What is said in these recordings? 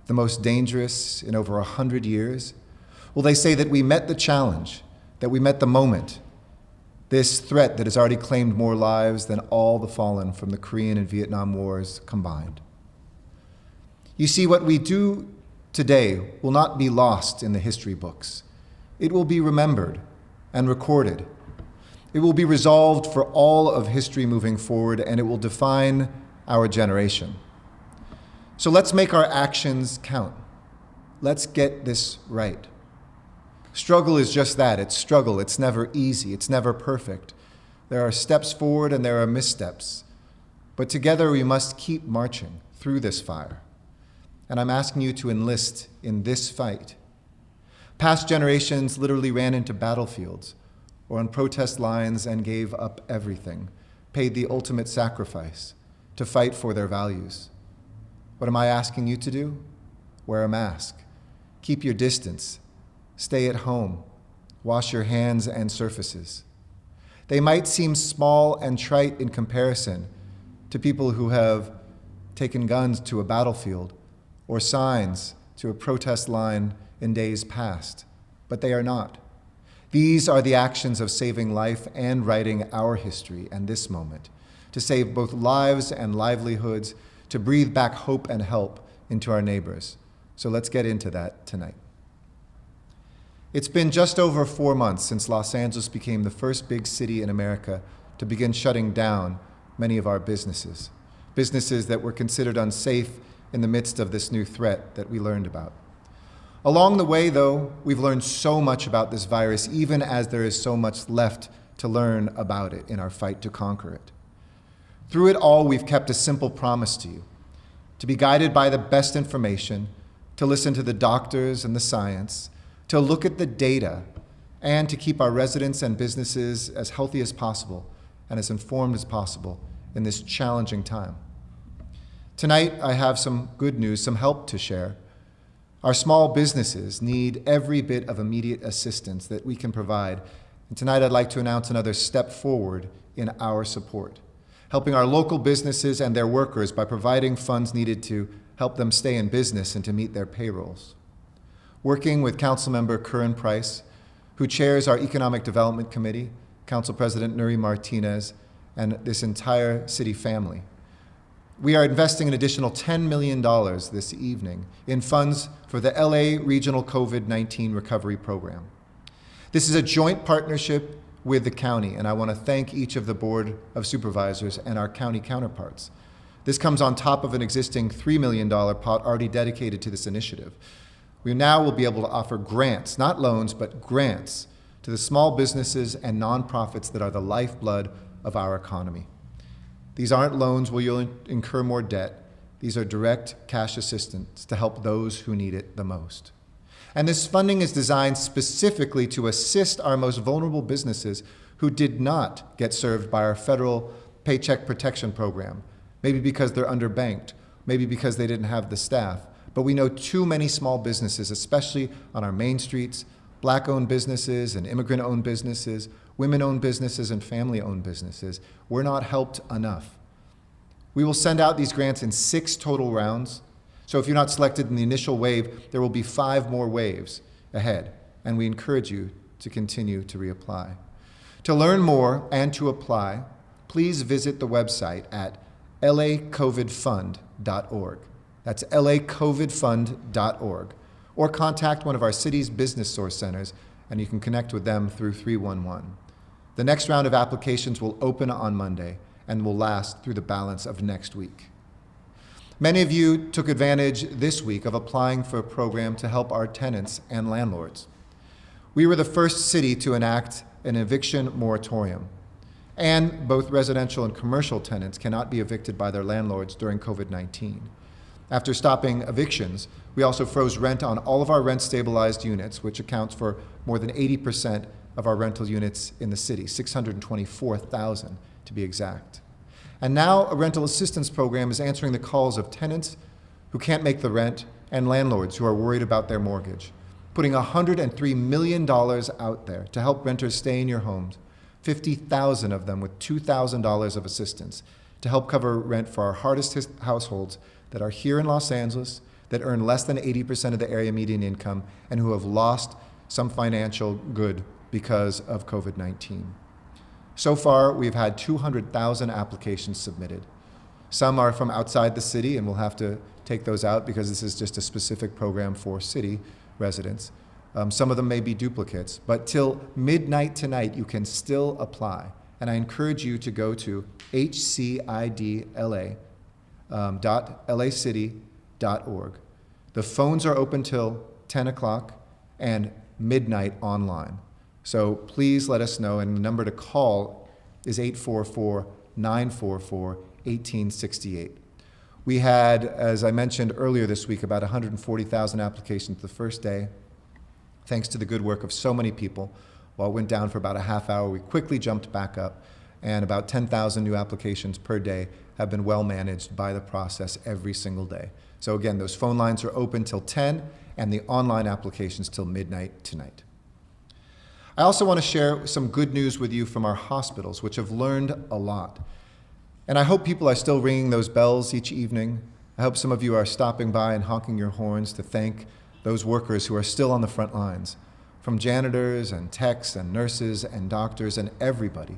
the most dangerous in over 100 years? Will they say that we met the challenge, that we met the moment, this threat that has already claimed more lives than all the fallen from the Korean and Vietnam Wars combined? You see, what we do today will not be lost in the history books. It will be remembered and recorded. It will be resolved for all of history moving forward, and it will define our generation. So let's make our actions count. Let's get this right. Struggle is just that. It's struggle. It's never easy. It's never perfect. There are steps forward and there are missteps. But together we must keep marching through this fire. And I'm asking you to enlist in this fight. Past generations literally ran into battlefields or on protest lines and gave up everything, paid the ultimate sacrifice to fight for their values. What am I asking you to do? Wear a mask. Keep your distance. Stay at home. Wash your hands and surfaces. They might seem small and trite in comparison to people who have taken guns to a battlefield or signs to a protest line in days past, but they are not. These are the actions of saving life and writing our history and this moment, to save both lives and livelihoods, to breathe back hope and help into our neighbors. So let's get into that tonight. It's been just over 4 months since Los Angeles became the first big city in America to begin shutting down many of our businesses that were considered unsafe in the midst of this new threat that we learned about. Along the way, though, we've learned so much about this virus, even as there is so much left to learn about it in our fight to conquer it. Through it all, we've kept a simple promise to you: to be guided by the best information, to listen to the doctors and the science, to look at the data, and to keep our residents and businesses as healthy as possible and as informed as possible in this challenging time. Tonight, I have some good news, some help to share. Our small businesses need every bit of immediate assistance that we can provide. And tonight, I'd like to announce another step forward in our support, helping our local businesses and their workers by providing funds needed to help them stay in business and to meet their payrolls. Working with Councilmember Curran Price, who chairs our Economic Development Committee, Council President Nuri Martinez, and this entire city family, we are investing an additional $10 million this evening in funds for the LA Regional COVID-19 Recovery Program. This is a joint partnership with the county, and I want to thank each of the Board of Supervisors and our county counterparts. This comes on top of an existing $3 million pot already dedicated to this initiative. We now will be able to offer grants, not loans, but grants to the small businesses and nonprofits that are the lifeblood of our economy. These aren't loans where you'll incur more debt. These are direct cash assistance to help those who need it the most. And this funding is designed specifically to assist our most vulnerable businesses who did not get served by our federal Paycheck Protection Program, maybe because they're underbanked, maybe because they didn't have the staff. But we know too many small businesses, especially on our main streets, Black-owned businesses and immigrant-owned businesses, women-owned businesses and family-owned businesses, were not helped enough. We will send out these grants in 6 total rounds. So if you're not selected in the initial wave, there will be 5 more waves ahead, and we encourage you to continue to reapply. To learn more and to apply, please visit the website at lacovidfund.org. That's lacovidfund.org. Or contact one of our city's business source centers, and you can connect with them through 311. The next round of applications will open on Monday and will last through the balance of next week. Many of you took advantage this week of applying for a program to help our tenants and landlords. We were the first city to enact an eviction moratorium, and both residential and commercial tenants cannot be evicted by their landlords during COVID-19. After stopping evictions, we also froze rent on all of our rent-stabilized units, which accounts for more than 80% of our rental units in the city, 624,000 to be exact. And now a rental assistance program is answering the calls of tenants who can't make the rent and landlords who are worried about their mortgage, putting $103 million out there to help renters stay in your homes, 50,000 of them with $2,000 of assistance to help cover rent for our hardest households that are here in Los Angeles, that earn less than 80% of the area median income and who have lost some financial good because of COVID-19. So far, we've had 200,000 applications submitted. Some are from outside the city, and we'll have to take those out because this is just a specific program for city residents. Some of them may be duplicates, but till midnight tonight, you can still apply. And I encourage you to go to hcidla.lacity.org. The phones are open till 10 o'clock and midnight online. So please let us know, and the number to call is 844-944-1868. We had, as I mentioned earlier this week, about 140,000 applications the first day. Thanks to the good work of so many people. While it went down for about a half hour, we quickly jumped back up, and about 10,000 new applications per day have been well managed by the process every single day. So again, those phone lines are open till 10, and the online applications till midnight tonight. I also want to share some good news with you from our hospitals, which have learned a lot. And I hope people are still ringing those bells each evening. I hope some of you are stopping by and honking your horns to thank those workers who are still on the front lines, from janitors and techs and nurses and doctors and everybody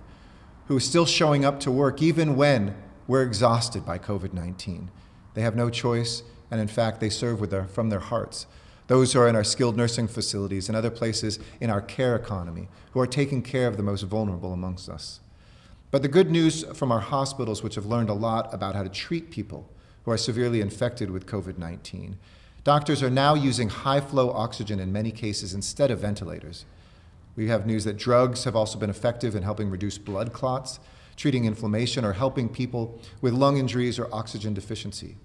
who is still showing up to work even when we're exhausted by COVID-19. They have no choice, and in fact, they serve from their hearts. Those who are in our skilled nursing facilities and other places in our care economy, who are taking care of the most vulnerable amongst us. But the good news from our hospitals, which have learned a lot about how to treat people who are severely infected with COVID-19, doctors are now using high-flow oxygen in many cases instead of ventilators. We have news that drugs have also been effective in helping reduce blood clots, treating inflammation, or helping people with lung injuries or oxygen deficiency.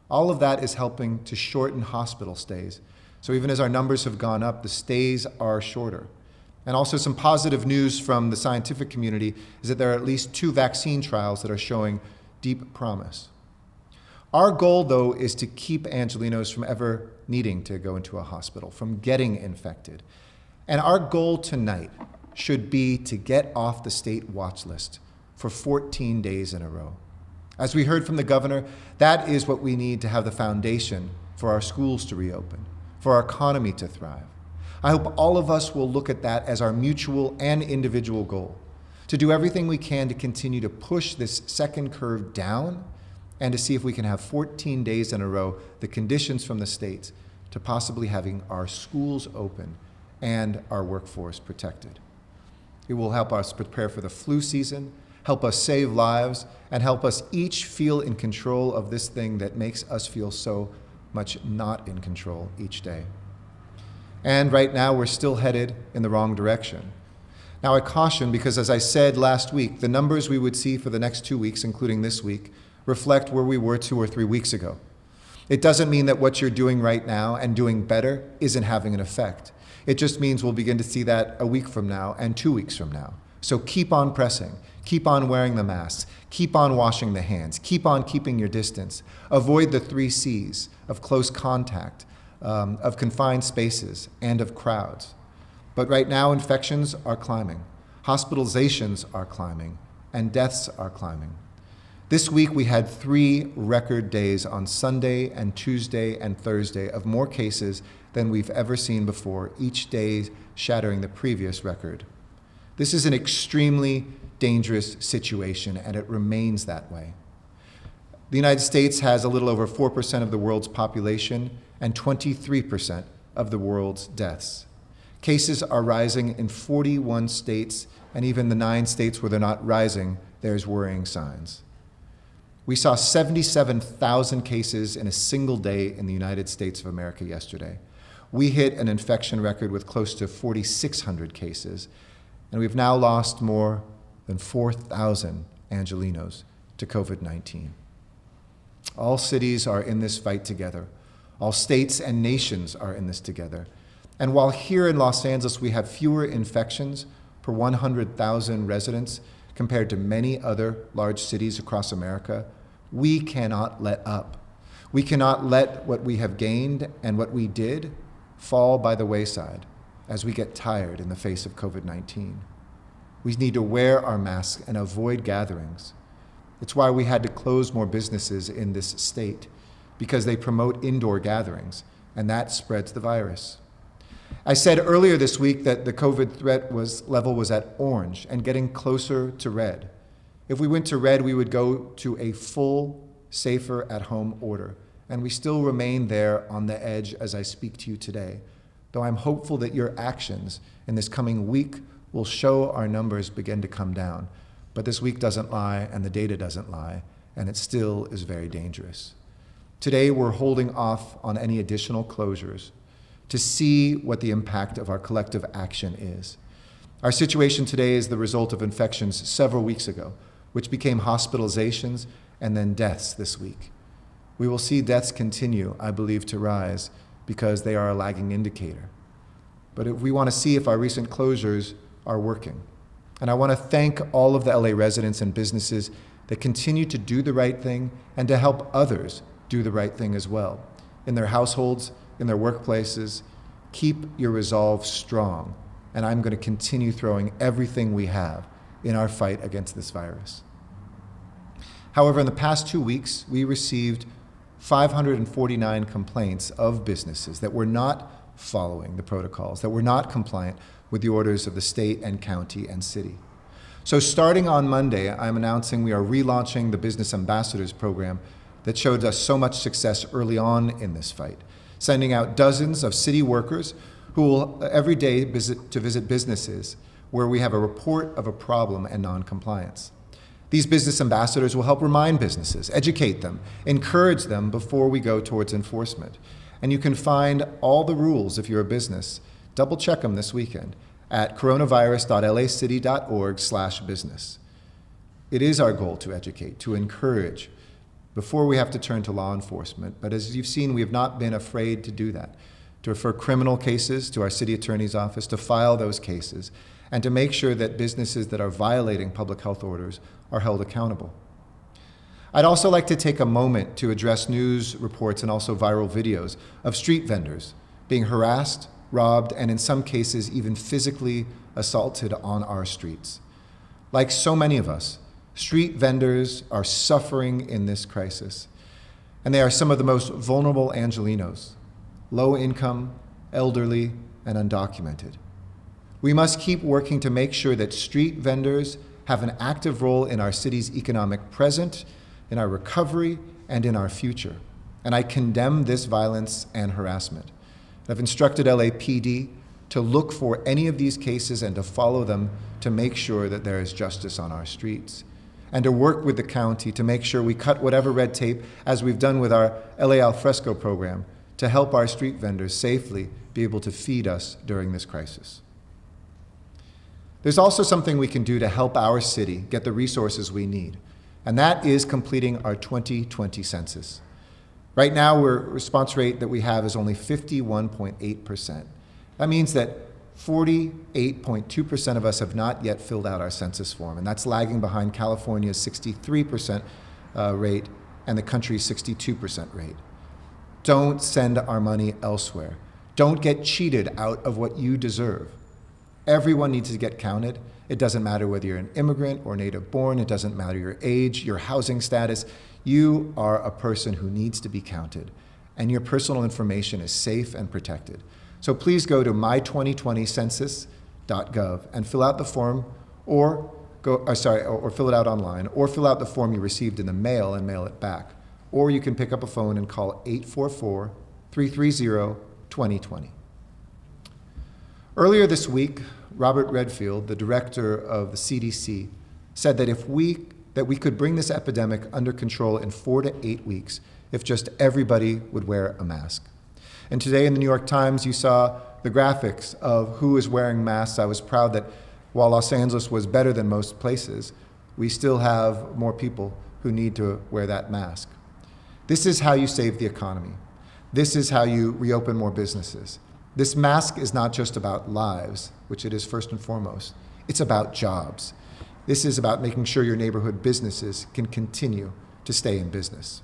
All of that is helping to shorten hospital stays. So even as our numbers have gone up, the stays are shorter. And also some positive news from the scientific community is that there are at least 2 vaccine trials that are showing deep promise. Our goal, though, is to keep Angelenos from ever needing to go into a hospital, from getting infected. And our goal tonight should be to get off the state watch list for 14 days in a row. As we heard from the governor, that is what we need to have the foundation for our schools to reopen, for our economy to thrive. I hope all of us will look at that as our mutual and individual goal, to do everything we can to continue to push this second curve down and to see if we can have 14 days in a row the conditions from the states to possibly having our schools open and our workforce protected. It will help us prepare for the flu season, help us save lives, and help us each feel in control of this thing that makes us feel so much not in control each day. And right now, we're still headed in the wrong direction. Now, I caution because, as I said last week, the numbers we would see for the next 2 weeks, including this week, reflect where we were 2 or 3 weeks ago. It doesn't mean that what you're doing right now and doing better isn't having an effect. It just means we'll begin to see that a week from now and 2 weeks from now. So keep on pressing, keep on wearing the masks, keep on washing the hands, keep on keeping your distance, avoid the 3 C's of close contact, of confined spaces, and of crowds. But right now, infections are climbing, hospitalizations are climbing, and deaths are climbing. This week, we had 3 record days on Sunday and Tuesday and Thursday of more cases than we've ever seen before, each day shattering the previous record. This is an extremely dangerous situation, and it remains that way. The United States has a little over 4% of the world's population and 23% of the world's deaths. Cases are rising in 41 states, and even the 9 states where they're not rising, there's worrying signs. We saw 77,000 cases in a single day in the United States of America yesterday. We hit an infection record with close to 4,600 cases, and we've now lost more than 4,000 Angelenos to COVID-19. All cities are in this fight together. All states and nations are in this together. And while here in Los Angeles we have fewer infections per 100,000 residents compared to many other large cities across America, we cannot let up. We cannot let what we have gained and what we did fall by the wayside as we get tired in the face of COVID-19. We need to wear our masks and avoid gatherings. It's why we had to close more businesses in this state, because they promote indoor gatherings, and that spreads the virus. I said earlier this week that the COVID threat level was at orange and getting closer to red. If we went to red, we would go to a full, safer at-home order, and we still remain there on the edge as I speak to you today, though I'm hopeful that your actions in this coming week will show our numbers begin to come down. But this week doesn't lie, and the data doesn't lie, and it still is very dangerous. Today, we're holding off on any additional closures to see what the impact of our collective action is. Our situation today is the result of infections several weeks ago, which became hospitalizations and then deaths this week. We will see deaths continue, I believe, to rise because they are a lagging indicator. But if we want to see if our recent closures are working. And I want to thank all of the LA residents and businesses that continue to do the right thing and to help others do the right thing as well. In their households, in their workplaces, keep your resolve strong. And I'm going to continue throwing everything we have in our fight against this virus. However, in the past 2 weeks, we received 549 complaints of businesses that were not following the protocols, that were not compliant with the orders of the state and county and city. So starting on Monday, I'm announcing we are relaunching the Business Ambassadors program that showed us so much success early on in this fight, sending out dozens of city workers who will every day visit businesses where we have a report of a problem and non-compliance. These business ambassadors will help remind businesses, educate them, encourage them before we go towards enforcement. And you can find all the rules if you're a business. Double check them this weekend at coronavirus.lacity.org/business. It is our goal to educate, to encourage, before we have to turn to law enforcement. But as you've seen, we have not been afraid to do that, to refer criminal cases to our city attorney's office, to file those cases, and to make sure that businesses that are violating public health orders are held accountable. I'd also like to take a moment to address news reports and also viral videos of street vendors being harassed, robbed, and in some cases even physically assaulted on our streets. Like so many of us, street vendors are suffering in this crisis, and they are some of the most vulnerable Angelenos, low income, elderly, and undocumented. We must keep working to make sure that street vendors have an active role in our city's economic present, in our recovery, and in our future. And I condemn this violence and harassment. I've instructed LAPD to look for any of these cases and to follow them to make sure that there is justice on our streets, and to work with the county to make sure we cut whatever red tape, as we've done with our LA Alfresco program, to help our street vendors safely be able to feed us during this crisis. There's also something we can do to help our city get the resources we need, and that is completing our 2020 census. Right now, our response rate that we have is only 51.8%. That means that 48.2% of us have not yet filled out our census form, and that's lagging behind California's 63% rate and the country's 62% rate. Don't send our money elsewhere. Don't get cheated out of what you deserve. Everyone needs to get counted. It doesn't matter whether you're an immigrant or native born. It doesn't matter your age, your housing status. You are a person who needs to be counted, and your personal information is safe and protected. So please go to my2020census.gov and fill out the form, or fill it out online, or fill out the form you received in the mail and mail it back. Or you can pick up a phone and call 844-330-2020. Earlier this week, Robert Redfield, the director of the CDC, said that we could bring this epidemic under control in 4 to 8 weeks if just everybody would wear a mask. And today in the New York Times, you saw the graphics of who is wearing masks. I was proud that while Los Angeles was better than most places, we still have more people who need to wear that mask. This is how you save the economy. This is how you reopen more businesses. This mask is not just about lives, which it is first and foremost. It's about jobs. This is about making sure your neighborhood businesses can continue to stay in business.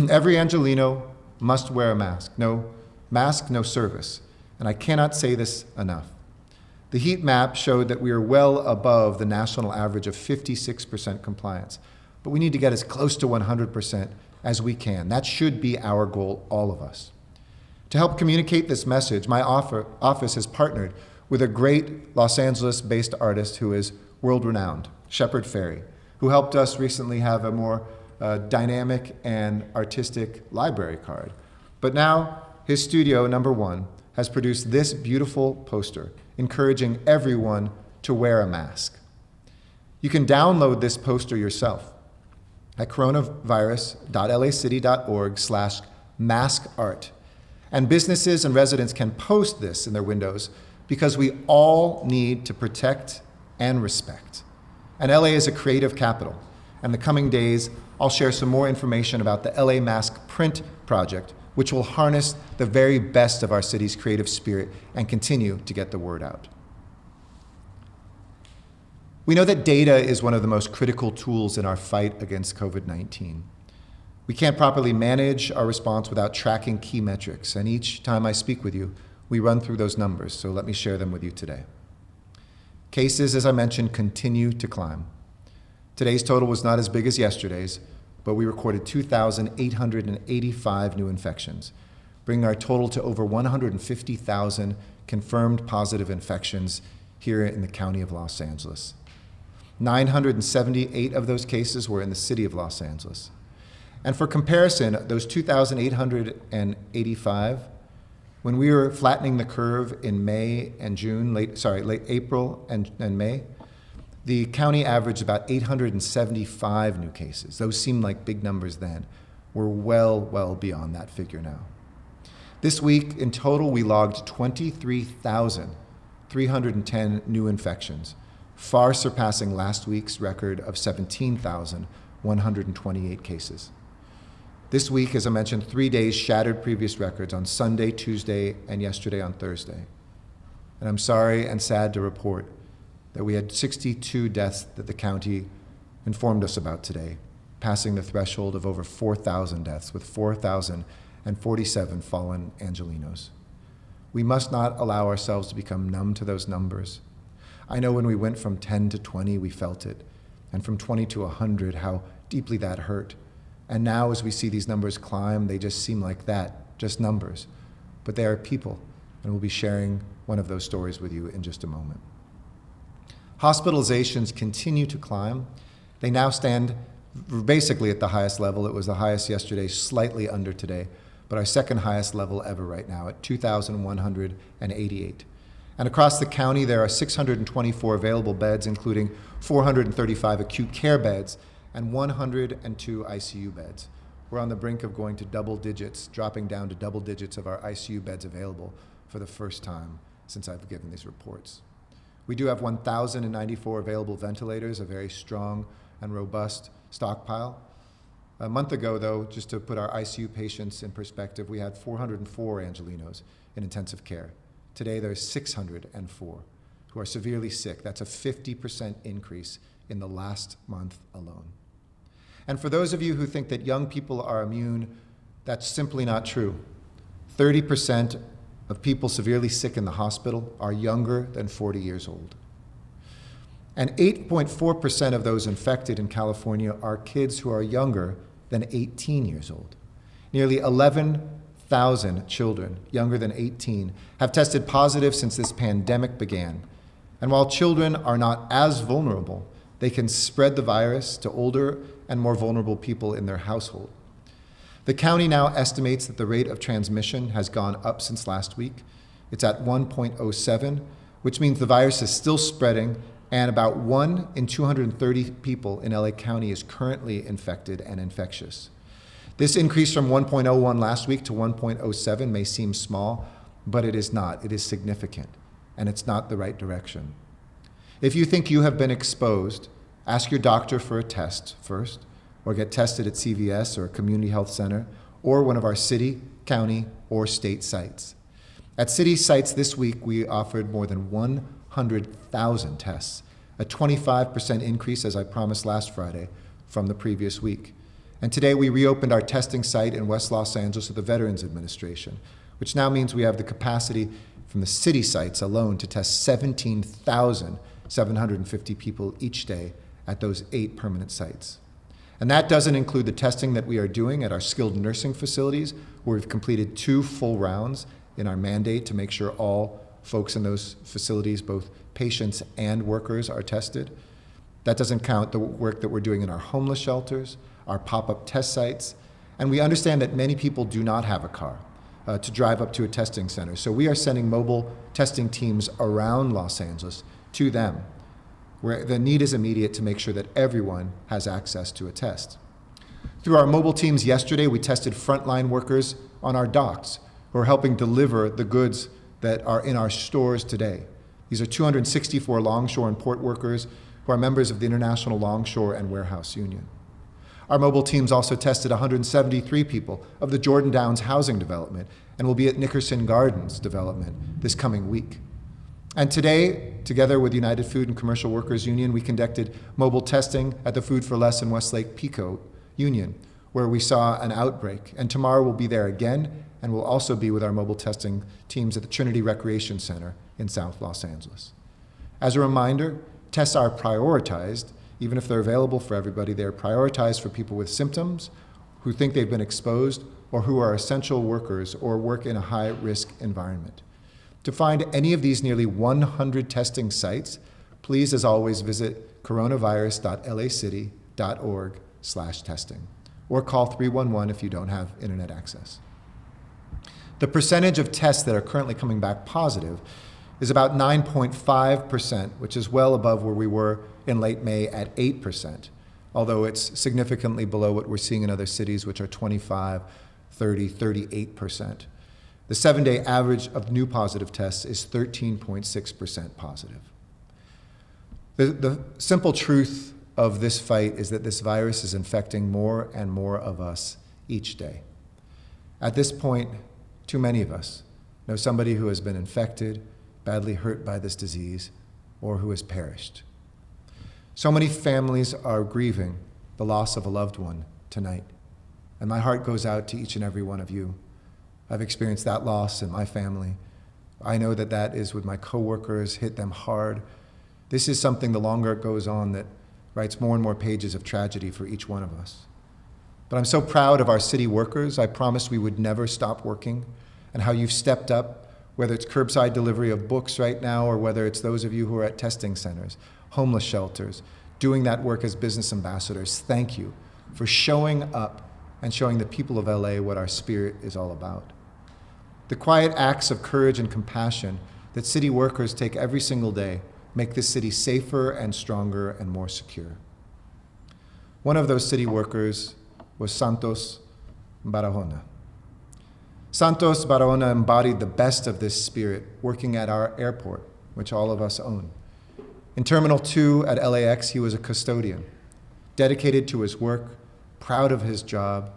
Every Angeleno must wear a mask. No mask, no service. And I cannot say this enough. The heat map showed that we are well above the national average of 56% compliance, but we need to get as close to 100% as we can. That should be our goal, all of us. To help communicate this message, my office has partnered with a great Los Angeles-based artist who is world-renowned, Shepard Fairey, who helped us recently have a more dynamic and artistic library card. But now, his studio, number one, has produced this beautiful poster, encouraging everyone to wear a mask. You can download this poster yourself at coronavirus.lacity.org/maskart. And businesses and residents can post this in their windows because we all need to protect and respect. And LA is a creative capital. And the coming days, I'll share some more information about the LA Mask Print Project, which will harness the very best of our city's creative spirit and continue to get the word out. We know that data is one of the most critical tools in our fight against COVID-19. We can't properly manage our response without tracking key metrics, and each time I speak with you, we run through those numbers, so let me share them with you today. Cases, as I mentioned, continue to climb. Today's total was not as big as yesterday's, but we recorded 2,885 new infections, bringing our total to over 150,000 confirmed positive infections here in the county of Los Angeles. 978 of those cases were in the city of Los Angeles. And for comparison, those 2,885, when we were flattening the curve in May and June, late April and May, the county averaged about 875 new cases. Those seemed like big numbers then. We're well beyond that figure now. This week, in total, we logged 23,310 new infections, far surpassing last week's record of 17,128 cases. This week, as I mentioned, 3 days shattered previous records on Sunday, Tuesday, and yesterday on Thursday. And I'm sorry and sad to report that we had 62 deaths that the county informed us about today, passing the threshold of over 4,000 deaths, with 4,047 fallen Angelenos. We must not allow ourselves to become numb to those numbers. I know when we went from 10 to 20, we felt it, and from 20 to 100, how deeply that hurt. And now as we see these numbers climb, they just seem like that, just numbers. But they are people, and we'll be sharing one of those stories with you in just a moment. Hospitalizations continue to climb. They now stand basically at the highest level. It was the highest yesterday, slightly under today, but our second highest level ever right now at 2,188. And across the county, there are 624 available beds, including 435 acute care beds and 102 ICU beds. We're on the brink of going to double digits, dropping down to double digits of our ICU beds available for the first time since I've given these reports. We do have 1,094 available ventilators, a very strong and robust stockpile. A month ago, though, just to put our ICU patients in perspective, we had 404 Angelenos in intensive care. Today, there's 604 who are severely sick. That's a 50% increase in the last month alone. And for those of you who think that young people are immune, that's simply not true. 30% of people severely sick in the hospital are younger than 40 years old. And 8.4% of those infected in California are kids who are younger than 18 years old. Nearly 11,000 children younger than 18 have tested positive since this pandemic began. And while children are not as vulnerable, they can spread the virus to older and more vulnerable people in their household. The county now estimates that the rate of transmission has gone up since last week. It's at 1.07, which means the virus is still spreading, and about 1 in 230 people in LA County is currently infected and infectious. This increase from 1.01 last week to 1.07 may seem small, but it is not. It is significant, and it's not the right direction. If you think you have been exposed, ask your doctor for a test first, or get tested at CVS or a community health center, or one of our city, county, or state sites. At city sites this week, we offered more than 100,000 tests, a 25% increase, as I promised last Friday, from the previous week. And today we reopened our testing site in West Los Angeles with the Veterans Administration, which now means we have the capacity from the city sites alone to test 17,750 people each day at those 8 permanent sites. And that doesn't include the testing that we are doing at our skilled nursing facilities, where we've completed 2 full rounds in our mandate to make sure all folks in those facilities, both patients and workers, are tested. That doesn't count the work that we're doing in our homeless shelters, our pop-up test sites, and we understand that many people do not have a car to drive up to a testing center. So we are sending mobile testing teams around Los Angeles to them, where the need is immediate to make sure that everyone has access to a test. Through our mobile teams yesterday, we tested frontline workers on our docks who are helping deliver the goods that are in our stores today. These are 264 longshore and port workers who are members of the International Longshore and Warehouse Union. Our mobile teams also tested 173 people of the Jordan Downs housing development and will be at Nickerson Gardens development this coming week. And today, together with United Food and Commercial Workers Union, we conducted mobile testing at the Food for Less and Westlake Pico Union, where we saw an outbreak. And tomorrow we'll be there again, and we'll also be with our mobile testing teams at the Trinity Recreation Center in South Los Angeles. As a reminder, tests are prioritized. Even if they're available for everybody, they're prioritized for people with symptoms, who think they've been exposed, or who are essential workers or work in a high-risk environment. To find any of these nearly 100 testing sites, please, as always, visit coronavirus.lacity.org/testing or call 311 if you don't have internet access. The percentage of tests that are currently coming back positive is about 9.5%, which is well above where we were in late May at 8%, although it's significantly below what we're seeing in other cities, which are 25, 30, 38%. The 7-day average of new positive tests is 13.6% positive. The simple truth of this fight is that this virus is infecting more and more of us each day. At this point, too many of us know somebody who has been infected, badly hurt by this disease, or who has perished. So many families are grieving the loss of a loved one tonight, and my heart goes out to each and every one of you. I've experienced that loss in my family. I know that that is with my coworkers, hit them hard. This is something, the longer it goes on, that writes more and more pages of tragedy for each one of us. But I'm so proud of our city workers. I promised we would never stop working, and how you've stepped up, whether it's curbside delivery of books right now, or whether it's those of you who are at testing centers, homeless shelters, doing that work as business ambassadors. Thank you for showing up and showing the people of LA what our spirit is all about. The quiet acts of courage and compassion that city workers take every single day make this city safer and stronger and more secure. One of those city workers was Santos Barahona. Santos Barahona embodied the best of this spirit working at our airport, which all of us own. In Terminal 2 at LAX, he was a custodian, dedicated to his work, proud of his job,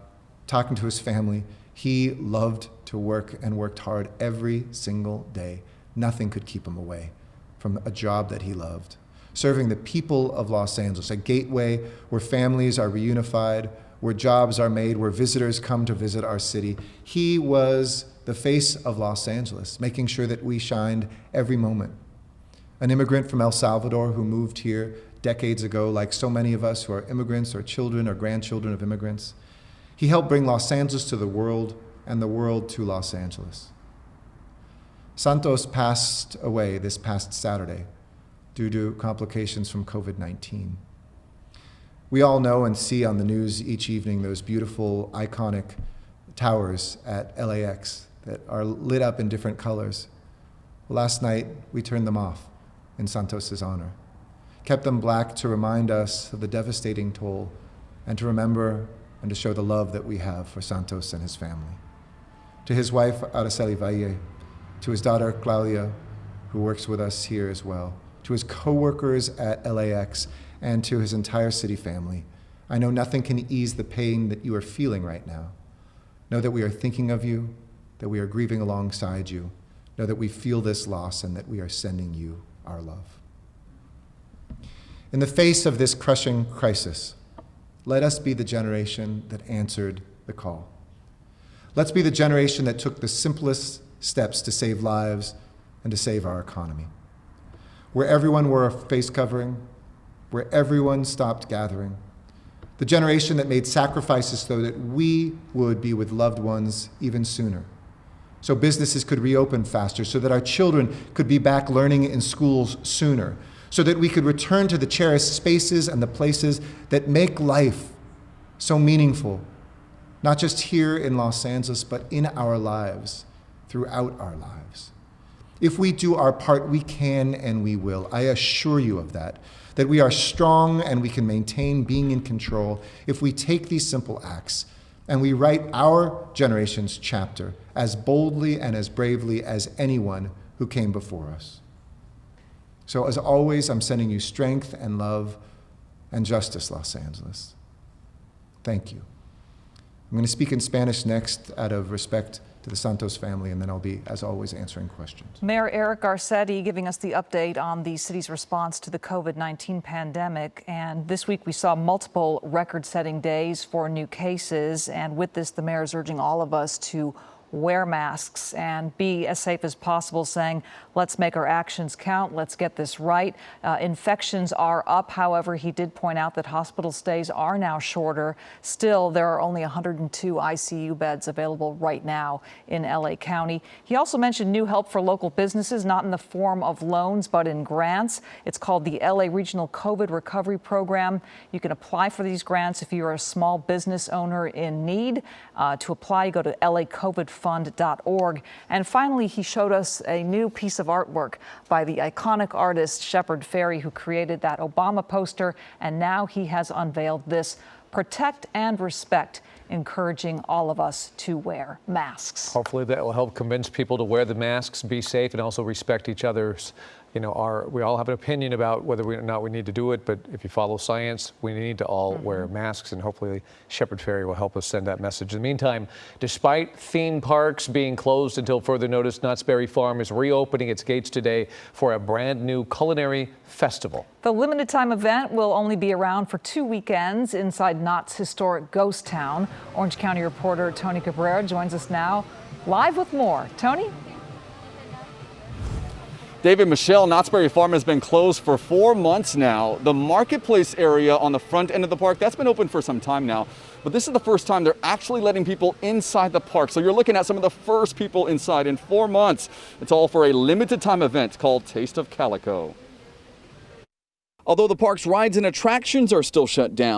talking to his family. He loved to work and worked hard every single day. Nothing could keep him away from a job that he loved. Serving the people of Los Angeles, a gateway where families are reunified, where jobs are made, where visitors come to visit our city. He was the face of Los Angeles, making sure that we shined every moment. An immigrant from El Salvador who moved here decades ago, like so many of us who are immigrants or children or grandchildren of immigrants. He helped bring Los Angeles to the world and the world to Los Angeles. Santos passed away this past Saturday due to complications from COVID-19. We all know and see on the news each evening those beautiful, iconic towers at LAX that are lit up in different colors. Last night, we turned them off in Santos's honor, kept them black to remind us of the devastating toll and to remember and to show the love that we have for Santos and his family. To his wife, Araceli Valle, to his daughter, Claudia, who works with us here as well, to his coworkers at LAX, and to his entire city family, I know nothing can ease the pain that you are feeling right now. Know that we are thinking of you, that we are grieving alongside you. Know that we feel this loss and that we are sending you our love. In the face of this crushing crisis, let us be the generation that answered the call. Let's be the generation that took the simplest steps to save lives and to save our economy. Where everyone wore a face covering, where everyone stopped gathering, the the generation that made sacrifices so that we would be with loved ones even sooner, so businesses could reopen faster, so that our children could be back learning in schools sooner, so that we could return to the cherished spaces and the places that make life so meaningful, not just here in Los Angeles, but in our lives, throughout our lives. If we do our part, we can and we will. I assure you of that we are strong and we can maintain being in control if we take these simple acts and we write our generation's chapter as boldly and as bravely as anyone who came before us. So as always, I'm sending you strength and love and justice, Los Angeles. Thank you. I'm going to speak in Spanish next out of respect to the Santos family, and then I'll be, as always, answering questions. Mayor Eric Garcetti giving us the update on the city's response to the COVID-19 pandemic. And this week we saw multiple record-setting days for new cases. And with this, the mayor is urging all of us to wear masks and be as safe as possible, saying, let's make our actions count. Let's get this right. Infections are up. However, he did point out that hospital stays are now shorter. Still, there are only 102 ICU beds available right now in LA County. He also mentioned new help for local businesses, not in the form of loans, but in grants. It's called the LA Regional COVID Recovery Program. You can apply for these grants if you're a small business owner in need. To apply, you go to LACOVIDfund.org. And finally, he showed us a new piece of artwork by the iconic artist Shepard Fairey, who created that Obama poster. And now he has unveiled this, Protect and Respect, encouraging all of us to wear masks. Hopefully that will help convince people to wear the masks, be safe, and also respect each other's. We all have an opinion about whether or not we need to do it, but if you follow science, we need to all wear masks, and hopefully Shepard Fairey will help us send that message. In the meantime, despite theme parks being closed until further notice, Knott's Berry Farm is reopening its gates today for a brand new culinary festival. The limited time event will only be around for 2 weekends inside Knott's historic ghost town. Orange County reporter Tony Cabrera joins us now live with more. Tony? David, Michelle, Knott's Berry Farm has been closed for 4 months now. The marketplace area on the front end of the park, that's been open for some time now. But this is the first time they're actually letting people inside the park. So you're looking at some of the first people inside in 4 months. It's all for a limited time event called Taste of Calico. Although the park's rides and attractions are still shut down,